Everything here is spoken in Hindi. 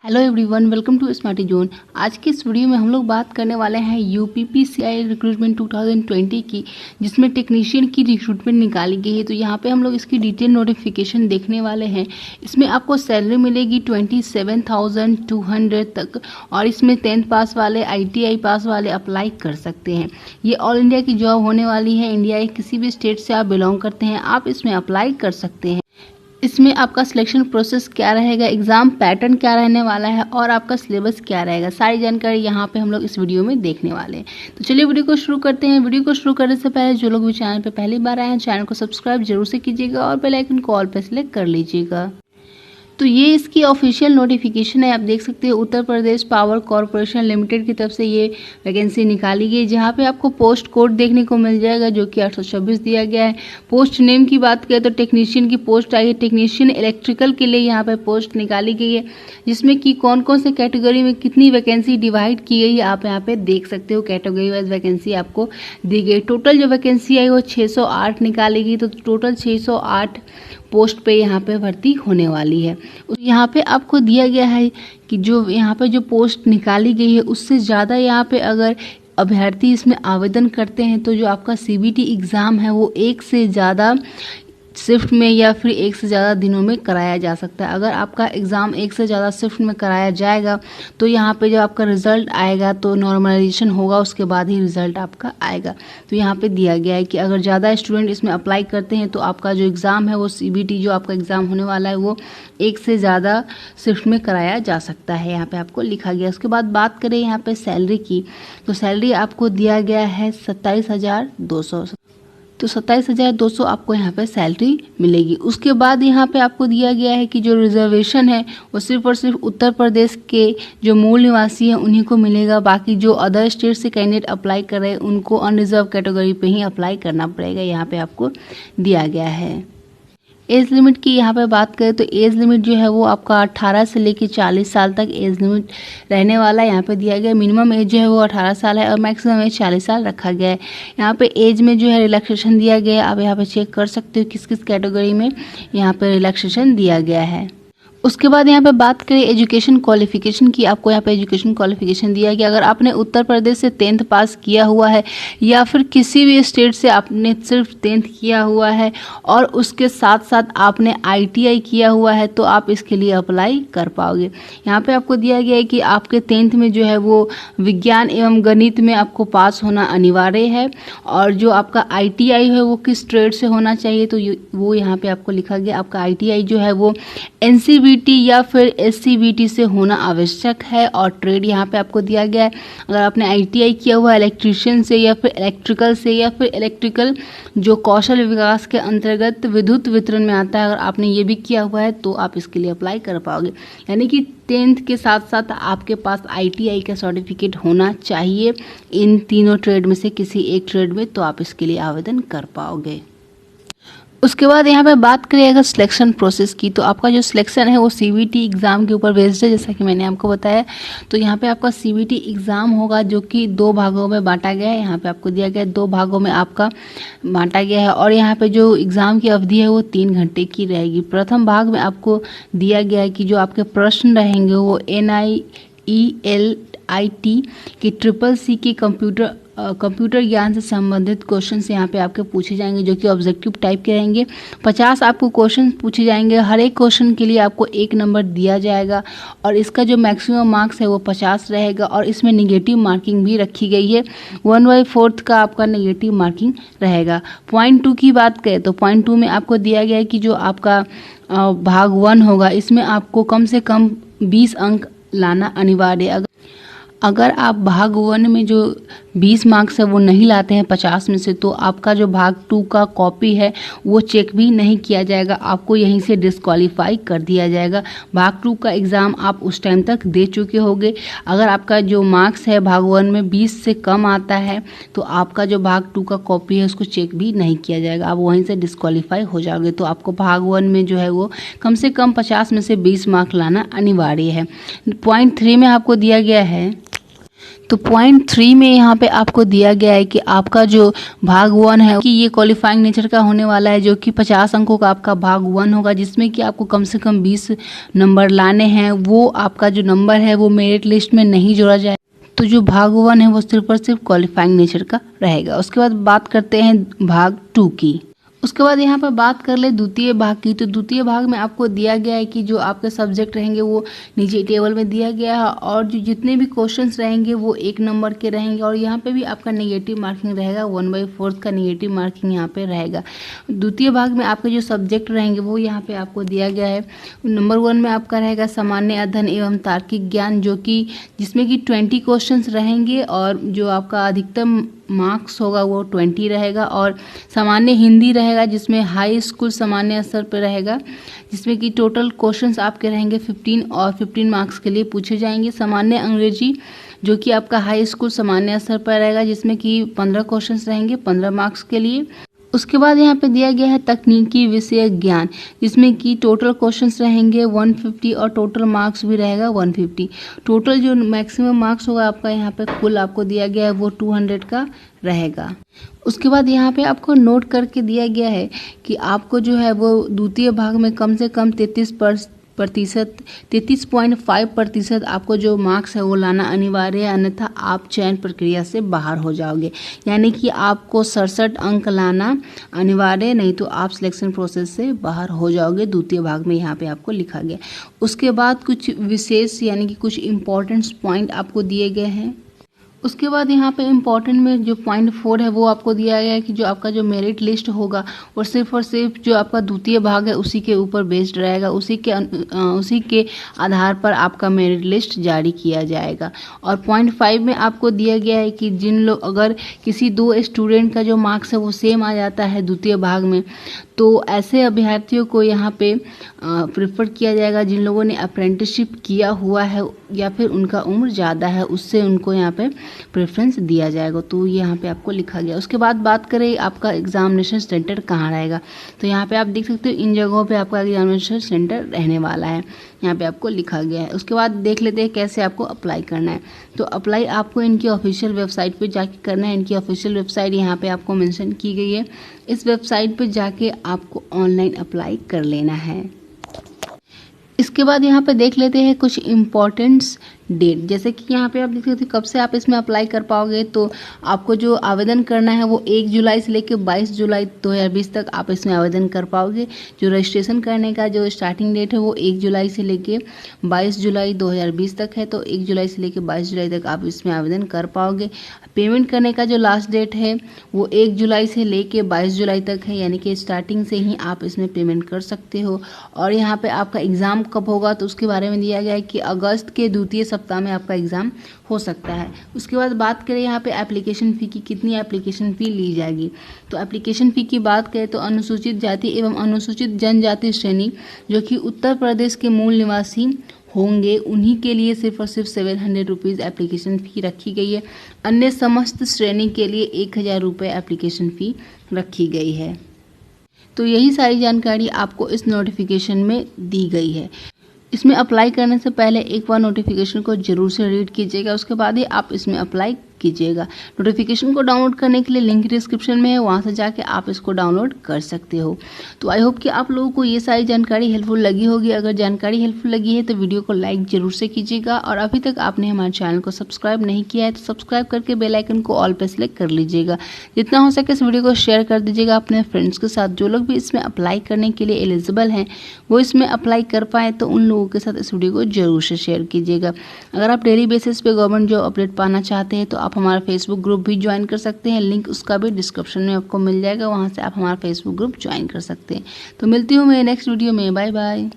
Hello everyone, welcome to Smarty Zone. आज की इस वीडियो में हम लोग बात करने वाले हैं यूपीपीसीआई रिक्रूटमेंट 2020 की, जिसमें टेक्नीशियन की रिक्रूटमेंट निकाली गई है। तो यहाँ पे हम लोग इसकी डिटेल नोटिफिकेशन देखने वाले हैं। इसमें आपको सैलरी मिलेगी 27,200 तक, और इसमें 10th पास वाले, ITI पास वाले अप्लाई कर सकते हैं। ये ऑल इंडिया की जॉब होने वाली है। इंडिया के किसी भी स्टेट से आप बिलोंग करते हैं, आप इसमें अप्लाई कर सकते हैं। इसमें आपका सिलेक्शन प्रोसेस क्या रहेगा, एग्ज़ाम पैटर्न क्या रहने वाला है और आपका सिलेबस क्या रहेगा, सारी जानकारी यहाँ पे हम लोग इस वीडियो में देखने वाले हैं। तो चलिए वीडियो को शुरू करते हैं। वीडियो को शुरू करने से पहले जो लोग भी चैनल पे पहली बार आए हैं, चैनल को सब्सक्राइब जरूर से कीजिएगा और बेल आइकन को ऑल पे सेलेक्ट कर लीजिएगा। तो ये इसकी ऑफिशियल नोटिफिकेशन है। आप देख सकते हैं Uttar Pradesh power corporation limited की तरफ से ये वैकेंसी निकाली गई, जहाँ पे आपको पोस्ट कोड देखने को मिल जाएगा जो कि 826 दिया गया है। पोस्ट नेम की बात करें तो टेक्नीशियन की पोस्ट आई है। टेक्नीशियन इलेक्ट्रिकल के लिए यहाँ पे पोस्ट निकाली गई है, जिसमें कि कौन कौन से कैटेगरी में कितनी वैकेंसी डिवाइड की गई है आप यहाँ पे देख सकते हो। कैटेगरी वाइज वैकेंसी आपको दी गई। टोटल जो वैकेंसी आई वो 608 निकाली गई। तो टोटल 608 पोस्ट पे यहाँ पे भर्ती होने वाली है। यहाँ पे आपको दिया गया है कि जो यहाँ पे जो पोस्ट निकाली गई है उससे ज़्यादा यहाँ पे अगर अभ्यर्थी इसमें आवेदन करते हैं तो जो आपका CBT एग्ज़ाम है वो एक से ज़्यादा शिफ्ट में या फिर एक से ज़्यादा दिनों में कराया जा सकता है। अगर आपका एग्ज़ाम एक से ज़्यादा शिफ्ट में कराया जाएगा तो यहाँ पे जब आपका रिज़ल्ट आएगा तो नॉर्मलाइजेशन होगा, उसके बाद ही रिज़ल्ट आपका आएगा। तो यहाँ पे दिया गया है कि अगर ज़्यादा स्टूडेंट इसमें अप्लाई करते हैं तो आपका जो एग्ज़ाम है वो CBT जो आपका एग्ज़ाम होने वाला है वो एक से ज़्यादा शिफ्ट में कराया जा सकता है। यहाँ पर आपको लिखा गया। उसके बाद बात करें यहाँ पर सैलरी की, तो सैलरी आपको दिया गया है 27,200। तो 27,200 आपको यहाँ पे सैलरी मिलेगी। उसके बाद यहाँ पे आपको दिया गया है कि जो रिजर्वेशन है वो सिर्फ और सिर्फ उत्तर प्रदेश के जो मूल निवासी हैं उन्हीं को मिलेगा। बाकी जो अदर स्टेट से कैंडिडेट अप्लाई कर रहे हैं उनको अनरिजर्व कैटेगरी पे ही अप्लाई करना पड़ेगा। यहाँ पे आपको दिया गया है। एज लिमिट की यहाँ पे बात करें तो एज लिमिट जो है वो आपका 18 से लेकर 40 साल तक एज लिमिट रहने वाला है। यहाँ पे दिया गया मिनिमम एज जो है वो 18 साल है और मैक्सिमम एज 40 साल रखा गया है। यहाँ पे एज में जो है रिलैक्सेशन दिया गया है। आप यहाँ पे चेक कर सकते हो किस किस कैटेगरी में यहाँ पे रिलैक्सेशन दिया गया है। उसके बाद यहाँ पे बात करें एजुकेशन क्वालिफिकेशन की, आपको यहाँ पे एजुकेशन क्वालिफिकेशन दिया गया। अगर आपने उत्तर प्रदेश से 10th पास किया हुआ है या फिर किसी भी स्टेट से आपने सिर्फ 10th किया हुआ है और उसके साथ साथ आपने ITI किया हुआ है तो आप इसके लिए अप्लाई कर पाओगे। यहाँ पे आपको दिया गया है कि आपके 10th में जो है वो विज्ञान एवं गणित में आपको पास होना अनिवार्य है, और जो आपका ITI है वो किस ट्रेड से होना चाहिए तो वो यहाँ पे आपको लिखा गया। आपका ITI जो है वो NCVT या फिर SCVT से होना आवश्यक है, और ट्रेड यहाँ पे आपको दिया गया है। अगर आपने ITI किया हुआ है इलेक्ट्रीशियन से या फिर इलेक्ट्रिकल से या फिर इलेक्ट्रिकल जो कौशल विकास के अंतर्गत विद्युत वितरण में आता है, अगर आपने ये भी किया हुआ है तो आप इसके लिए अप्लाई कर पाओगे। यानी कि 10th के साथ साथ आपके पास ITI का सर्टिफिकेट होना चाहिए इन तीनों ट्रेड में से किसी एक ट्रेड में, तो आप इसके लिए आवेदन कर पाओगे। उसके बाद यहाँ पे बात करें अगर सिलेक्शन प्रोसेस की, तो आपका जो सिलेक्शन है वो CBT एग्ज़ाम के ऊपर बेस्ड है, जैसा कि मैंने आपको बताया। तो यहाँ पे आपका CBT एग्ज़ाम होगा जो कि 2 भागों में बांटा गया है। यहाँ पे आपको दिया गया है 2 भागों में आपका बांटा गया है, और यहाँ पे जो एग्ज़ाम की अवधि है वो 3 घंटे की रहेगी। प्रथम भाग में आपको दिया गया है कि जो आपके प्रश्न रहेंगे वो NIELIT की CCC की कंप्यूटर ज्ञान से संबंधित क्वेश्चन यहाँ पे आपके पूछे जाएंगे, जो कि ऑब्जेक्टिव टाइप के रहेंगे। 50 आपको क्वेश्चन पूछे जाएंगे। हर एक क्वेश्चन के लिए आपको 1 नंबर दिया जाएगा, और इसका जो मैक्सिमम मार्क्स है वो 50 रहेगा, और इसमें नेगेटिव मार्किंग भी रखी गई है। 1/4 का आपका नेगेटिव मार्किंग रहेगा। पॉइंट 2 की बात करें तो पॉइंट 2 में आपको दिया गया है कि जो आपका भाग 1 होगा इसमें आपको कम से कम 20 अंक लाना अनिवार्य है। अगर आप भाग 1 में जो 20 मार्क्स है वो नहीं लाते हैं 50 में से, तो आपका जो भाग 2 का कॉपी है वो चेक भी नहीं किया जाएगा, आपको यहीं से डिस्क्वालीफाई कर दिया जाएगा। भाग 2 का एग्ज़ाम आप उस टाइम तक दे चुके होंगे। अगर आपका जो मार्क्स है भाग 1 में 20 से कम आता है तो आपका जो भाग 2 का कॉपी है उसको चेक भी नहीं किया जाएगा, आप वहीं से डिस्क्वालीफाई हो जाओगे। तो आपको भाग 1 में जो है वो कम से कम 50 में से 20 मार्क लाना अनिवार्य है। पॉइंट 3 में आपको दिया गया है तो पॉइंट 3 में यहाँ पे आपको दिया गया है कि आपका जो भाग 1 है कि ये क्वालिफाइंग नेचर का होने वाला है, जो कि 50 अंकों का आपका भाग 1 होगा, जिसमें कि आपको कम से कम 20 नंबर लाने हैं। वो आपका जो नंबर है वो मेरिट लिस्ट में नहीं जोड़ा जाए। तो जो भाग 1 है वो सिर्फ और सिर्फ क्वालिफाइंग नेचर का रहेगा। उसके बाद बात करते हैं भाग 2 की। उसके बाद यहाँ पर बात कर ले द्वितीय भाग की। तो द्वितीय भाग में आपको दिया गया है कि जो आपके सब्जेक्ट रहेंगे वो नीचे टेबल में दिया गया है, और जो जितने भी क्वेश्चंस रहेंगे वो 1 नंबर के रहेंगे, और यहाँ पे भी आपका नेगेटिव मार्किंग रहेगा, 1/4 का नेगेटिव मार्किंग यहाँ पे रहेगा। द्वितीय भाग में आपके जो सब्जेक्ट रहेंगे वो यहाँ पे आपको दिया गया है। नंबर 1 में आपका रहेगा सामान्य अध्ययन एवं तार्किक ज्ञान, जो कि जिसमें कि 20 क्वेश्चंस रहेंगे, और जो आपका अधिकतम मार्क्स होगा वो 20 रहेगा। और सामान्य हिंदी रहेगा जिसमें हाई स्कूल सामान्य स्तर पर रहेगा, जिसमें कि टोटल क्वेश्चंस आपके रहेंगे 15 और 15 मार्क्स के लिए पूछे जाएंगे। सामान्य अंग्रेजी जो कि आपका हाई स्कूल सामान्य स्तर पर रहेगा, जिसमें कि 15 क्वेश्चंस रहेंगे 15 मार्क्स के लिए। उसके बाद यहाँ पे दिया गया है तकनीकी विषय ज्ञान, जिसमें कि टोटल क्वेश्चंस रहेंगे 150 और टोटल मार्क्स भी रहेगा 150। टोटल जो मैक्सिमम मार्क्स होगा आपका यहाँ पे कुल आपको दिया गया है वो 200 का रहेगा। उसके बाद यहाँ पे आपको नोट करके दिया गया है कि आपको जो है वो द्वितीय भाग में कम से कम 33.5% आपको जो मार्क्स है वो लाना अनिवार्य है, अन्यथा आप चयन प्रक्रिया से बाहर हो जाओगे। यानी कि आपको 67 अंक लाना अनिवार्य, नहीं तो आप सिलेक्शन प्रोसेस से बाहर हो जाओगे। द्वितीय भाग में यहाँ पे आपको लिखा गया। उसके बाद कुछ विशेष यानी कि कुछ इंपॉर्टेंट पॉइंट आपको दिए गए हैं। उसके बाद यहाँ पे इम्पॉर्टेंट में जो पॉइंट 4 है वो आपको दिया गया है कि जो आपका जो मेरिट लिस्ट होगा वो सिर्फ और सिर्फ जो आपका द्वितीय भाग है उसी के ऊपर बेस्ड रहेगा, उसी के आधार पर आपका मेरिट लिस्ट जारी किया जाएगा। और पॉइंट 5 में आपको दिया गया है कि जिन लोग अगर किसी 2 स्टूडेंट का जो मार्क्स है वो सेम आ जाता है द्वितीय भाग में, तो ऐसे अभ्यर्थियों को यहाँ पे प्रेफर किया जाएगा जिन लोगों ने अप्रेंटिसशिप किया हुआ है या फिर उनका उम्र ज़्यादा है, उससे उनको यहाँ पे प्रेफरेंस दिया जाएगा। तो ये यहाँ पे आपको लिखा गया। उसके बाद बात करें आपका एग्जामिनेशन सेंटर कहाँ रहेगा, तो यहाँ पे आप देख सकते हो इन जगहों पे आपका एग्जामिनेशन सेंटर रहने वाला है, यहाँ पे आपको लिखा गया है। उसके बाद देख लेते हैं कैसे आपको अप्लाई करना है। तो अप्लाई आपको इनकी ऑफिशियल वेबसाइट पे जाके करना है। इनकी ऑफिशियल वेबसाइट यहाँ पे आपको मेंशन की गई है। इस वेबसाइट पे जाके आपको ऑनलाइन अप्लाई कर लेना है। इसके बाद यहाँ पे देख लेते हैं कुछ इम्पोर्टेंट्स डेट, जैसे कि यहाँ पे आप देख सकते हो कब से आप इसमें अप्लाई कर पाओगे। तो आपको जो आवेदन करना है वो 1 जुलाई से लेकर 22 जुलाई 2020 तक आप इसमें आवेदन कर पाओगे। जो रजिस्ट्रेशन करने का जो स्टार्टिंग डेट है वो 1 जुलाई से लेकर 22 जुलाई 2020 तक है, तो 1 जुलाई से लेकर 22 जुलाई तक आप इसमें आवेदन कर पाओगे। पेमेंट करने का जो लास्ट डेट है वो 1 जुलाई से लेकर 22 जुलाई तक है, यानी कि स्टार्टिंग से ही आप इसमें पेमेंट कर सकते हो। और यहाँ पे आपका एग्ज़ाम कब होगा तो उसके बारे में दिया गया है कि अगस्त के द्वितीय सप्ताह में आपका एग्ज़ाम हो सकता है। उसके बाद बात करें यहाँ पे एप्लीकेशन फ़ी की, कितनी एप्लीकेशन फ़ी ली जाएगी। तो एप्लीकेशन फ़ी की बात करें तो अनुसूचित जाति एवं अनुसूचित जनजाति श्रेणी जो कि उत्तर प्रदेश के मूल निवासी होंगे उन्हीं के लिए सिर्फ और सिर्फ 700 रुपीज़ एप्लीकेशन फ़ी रखी गई है। अन्य समस्त श्रेणी के लिए 1000 रुपये एप्लीकेशन फ़ी रखी गई है। तो यही सारी जानकारी आपको इस नोटिफिकेशन में दी गई है। इसमें अप्लाई करने से पहले एक बार नोटिफिकेशन को जरूर से रीड कीजिएगा, उसके बाद ही आप इसमें अप्लाई कीजिएगा। नोटिफिकेशन को डाउनलोड करने के लिए लिंक डिस्क्रिप्शन में है, वहाँ से जाके आप इसको डाउनलोड कर सकते हो। तो आई होप कि आप लोगों को ये सारी जानकारी हेल्पफुल लगी होगी। अगर जानकारी हेल्पफुल लगी है तो वीडियो को लाइक जरूर से कीजिएगा, और अभी तक आपने हमारे चैनल को सब्सक्राइब नहीं किया है तो सब्सक्राइब करके बेल आइकन को ऑल पे सेलेक्ट कर लीजिएगा। जितना हो सके इस वीडियो को शेयर कर दीजिएगा अपने फ्रेंड्स के साथ। जो लोग भी इसमें अप्लाई करने के लिए एलिजिबल हैं वो इसमें अप्लाई कर पाएँ, तो उन लोगों के साथ इस वीडियो को जरूर से शेयर कीजिएगा। अगर आप डेली बेसिस पे गवर्नमेंट जॉब अपडेट पाना चाहते हैं तो आप हमारा फेसबुक ग्रुप भी ज्वाइन कर सकते हैं। लिंक उसका भी डिस्क्रिप्शन में आपको मिल जाएगा, वहाँ से आप हमारा फेसबुक ग्रुप ज्वाइन कर सकते हैं। तो मिलती हूँ मैं नेक्स्ट वीडियो में। Bye bye.